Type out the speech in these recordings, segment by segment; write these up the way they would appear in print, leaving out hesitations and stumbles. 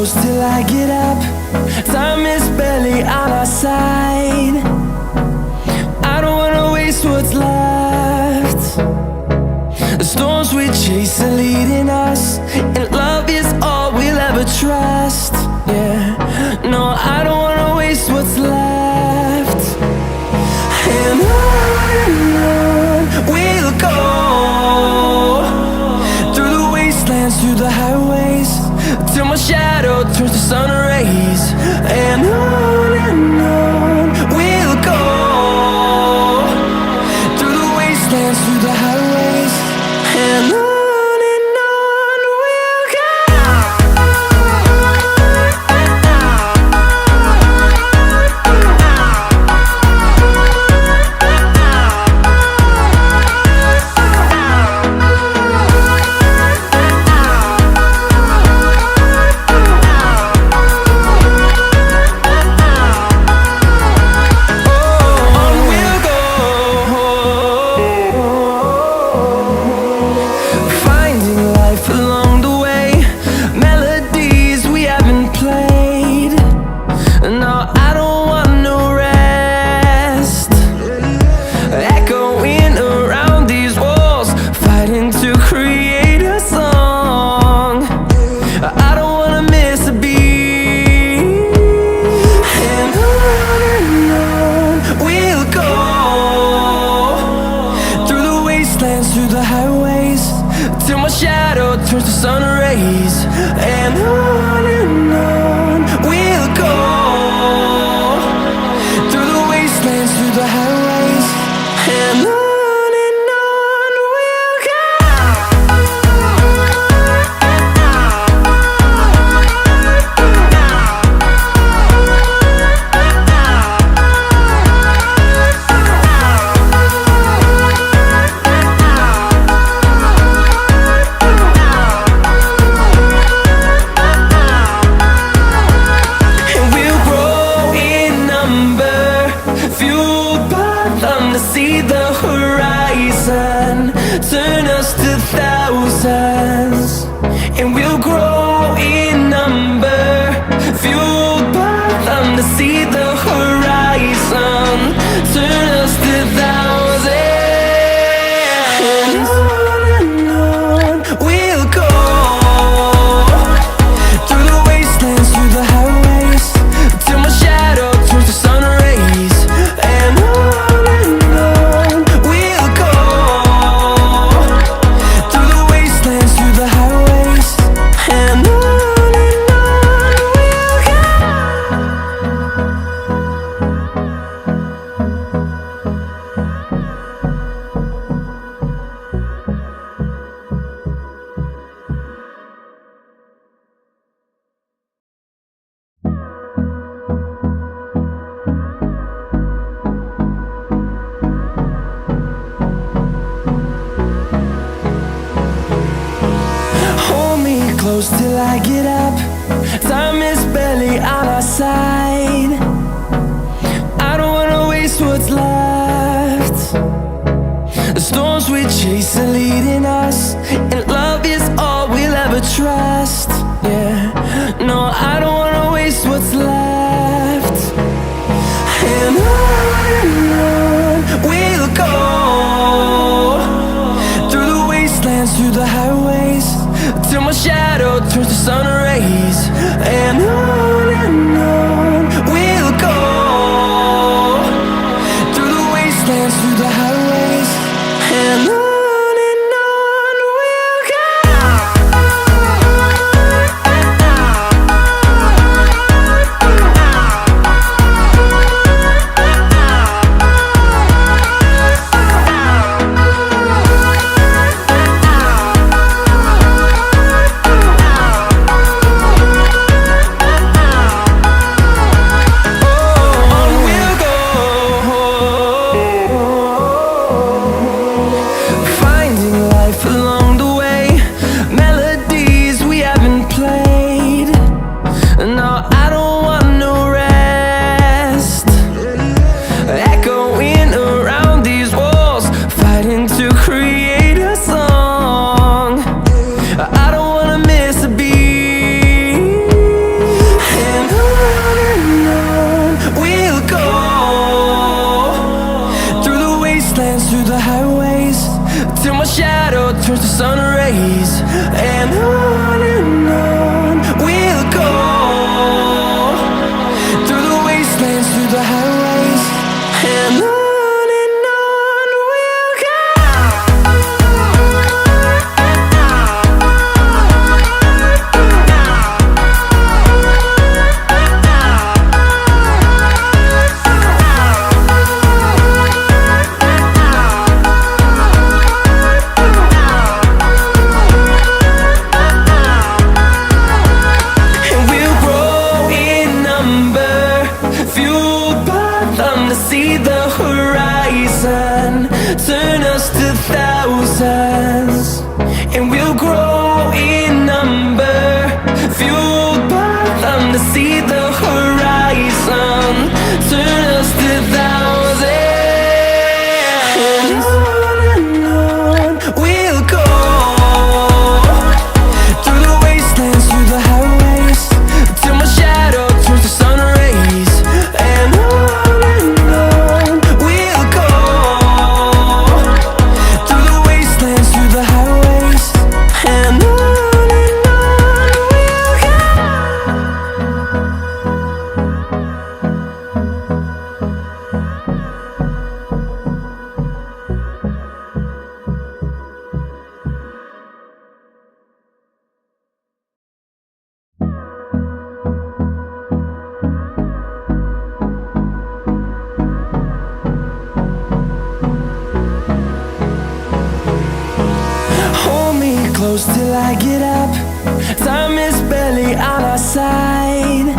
close till I get up. Time is barely on our side. I don't wanna waste what's left. The storms we chase are leading us, and love is all we'll ever trust. Yeah, no, I don't wanna waste what's left. And on we'll go, through the wastelands, through the highways, till my shadow turns to sun rays. And on we'll go, through the wastelands, through the highways, and on we'll go. Through the highways, till my shadow turns to sun rays. And on we'll go, through the wastelands, through the highways, and on we'll go. See the horizon, turn us to thousands, and we'll grow in number, fueled by them. To see the horizon, turn us to thousands, and on we'll go, through the wastelands, through the highways, till my shadow turns to sun rays. And close till I get up. Time is barely on our side. I don't wanna waste what's left. The storms we chase are leading us, and love is all we'll ever trust. Yeah, no, I don't wanna waste what's left. And on we'll go, through the wastelands, through the highways, till my shadow turns to sun rays. And on we'll go, through the wastelands, through the highways, and on we'll go. till my shadow turns to sun rays. And on we'll go, through the wastelands, through the highways, and on we'll go. See the horizon turn us to thousands, and we'll grow in number, fueled by them. To see the horizon turn us to thousands, and on we'll go, through the wastelands, through the highways, till my shadow turns to sun rays. And close till I get up. Time is barely on our side.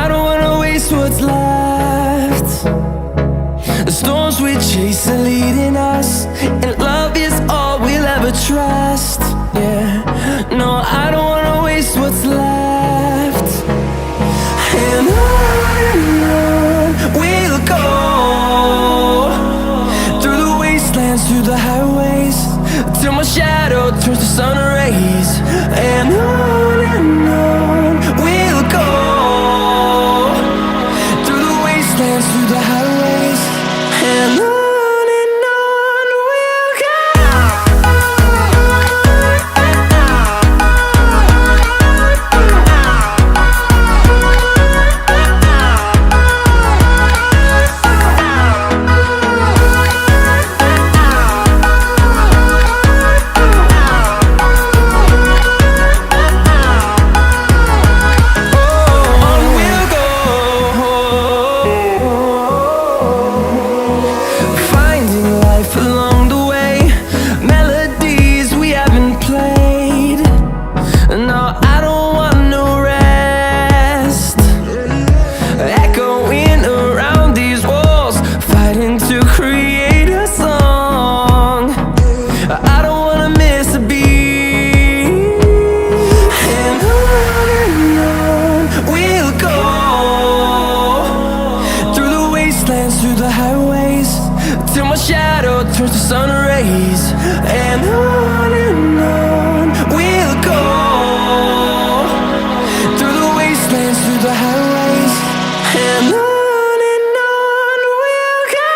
I don't wanna waste what's left. The storms we chase are leading us, and love is all we'll ever trust. Yeah, no, I don't wanna waste what's left. And on we'll go, through the wastelands, through the highways, till my shadow turns to sun rays. And on we'll go, through the wastelands, through the highways, and on we'll go. Through the highways, till my shadow turns to sun rays. And on we'll go, through the wastelands, through the highways, and on we'll go.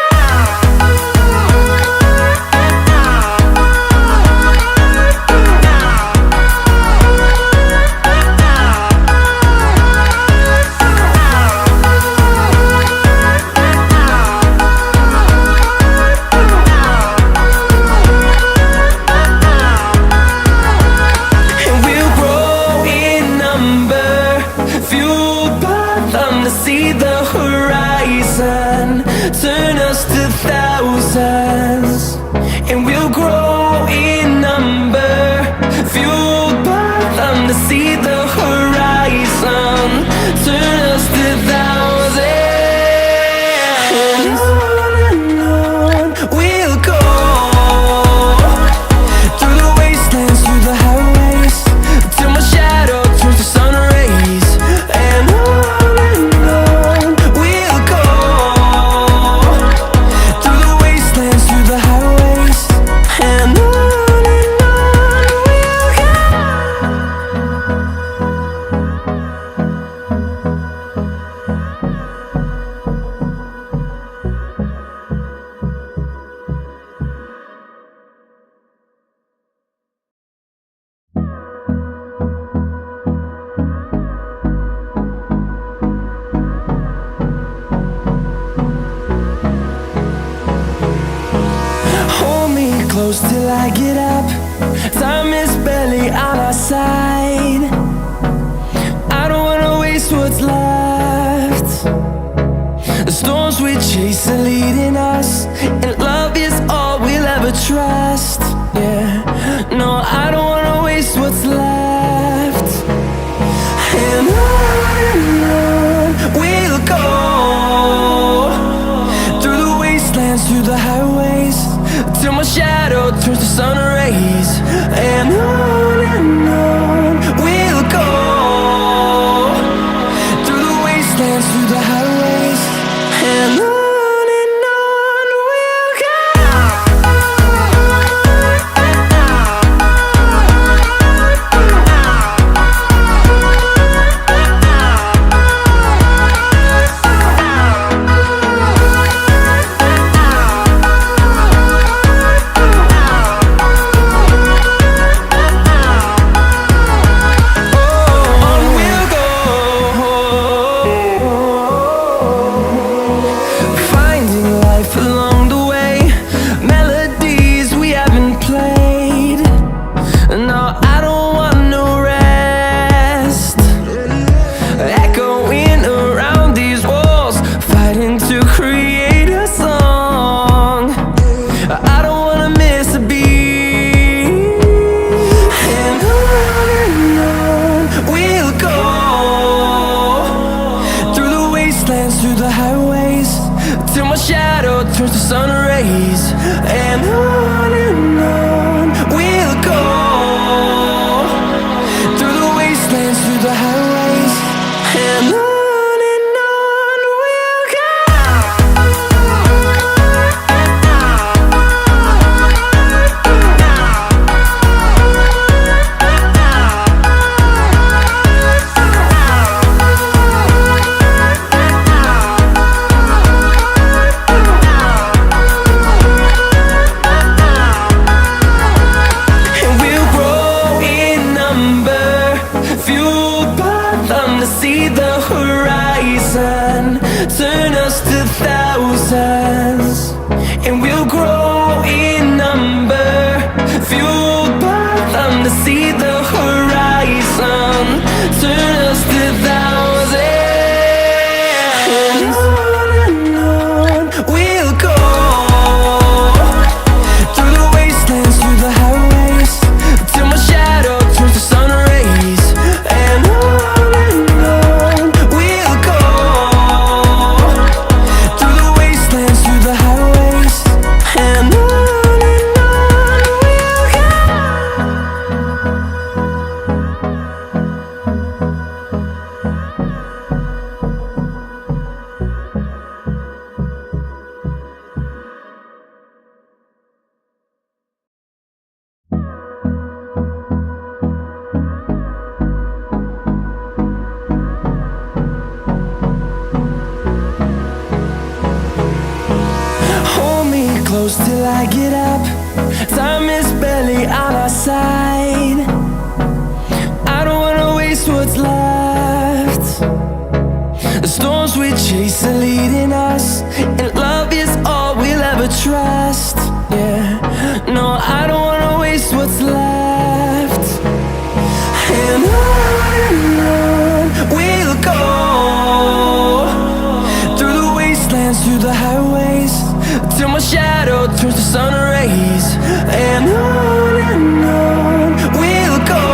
See the horizon turn us to thousands, and we'll grow in number, fueled by them. To see the horizon turn us to thousands, and on we'll go, through the wastelands, through the highways, till my shadow turns to sun rays. And we'll go, through the wastelands, through the highways, and close till I get up. Time is barely on our side. I don't wanna waste what's left. The storms we chase are leading us, and love is all we'll ever trust. Yeah, no, I don't wanna waste what's left. And on we'll go, through the wastelands, through the highways, till my shadow turns to sun rays. And on we'll go, through the wastelands, through the highways, and on we'll go. Through the highways, till my shadow turns to sun rays. And on we'll go, through the wastelands, through the highways, and on we'll go. See the horizon, turn us to thousands, and we'll grow in number, fueled by them. To see the horizon, turn us to thousands, and on we'll go, through the wastelands, through the highways, till my shadow turns to sun rays. And close till I get up. Time is barely on our side. I don't wanna waste what's left. The storms we chase are leading us, and love is all we'll ever trust. Yeah, no, I don't wanna waste what's left. And on we'll go, through the wastelands, through the highways, till my shadow turns to sun rays. And on we'll go,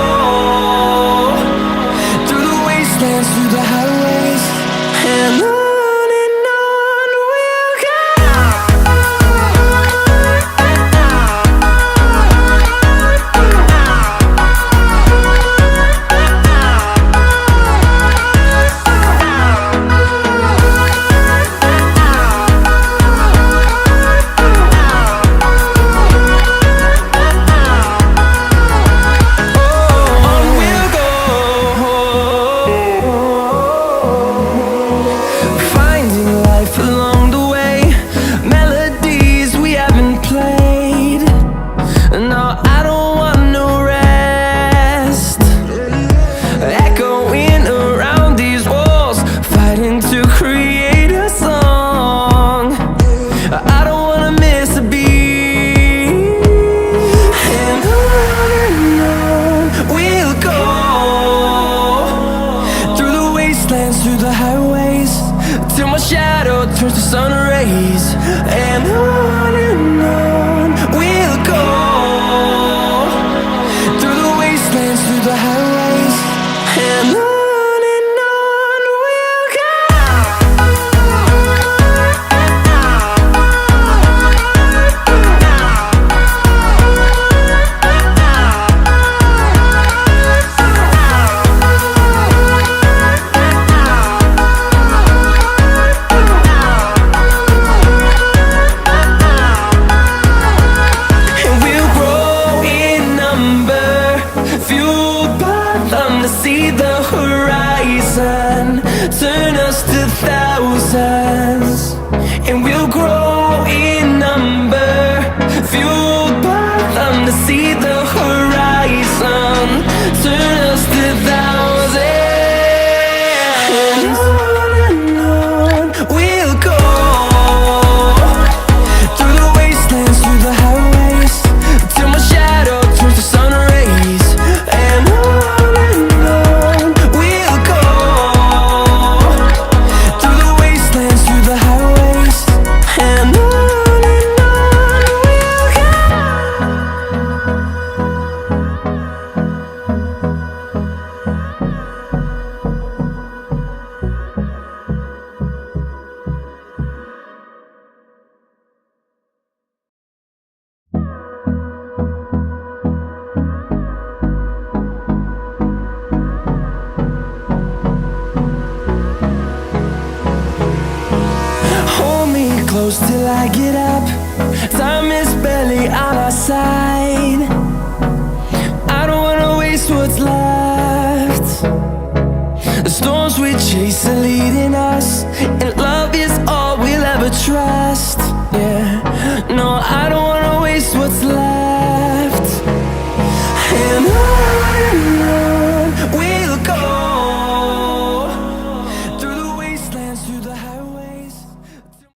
through the wastelands, through the highways, and on. I don't wanna miss a beat. shadow turns to sun rays, and on we'll go, through the wastelands, through the highways, and on we'll go. See the horizon turn us to thousands, and we'll grow in number, fueled by them to see the horizon turn us to thousands, and on we'll go, through the wastelands, through the highways, till my shadow turns to sun rays, and on close till I get up. Time is barely on our side. I don't wanna waste what's left. The storms we chase are leading us, and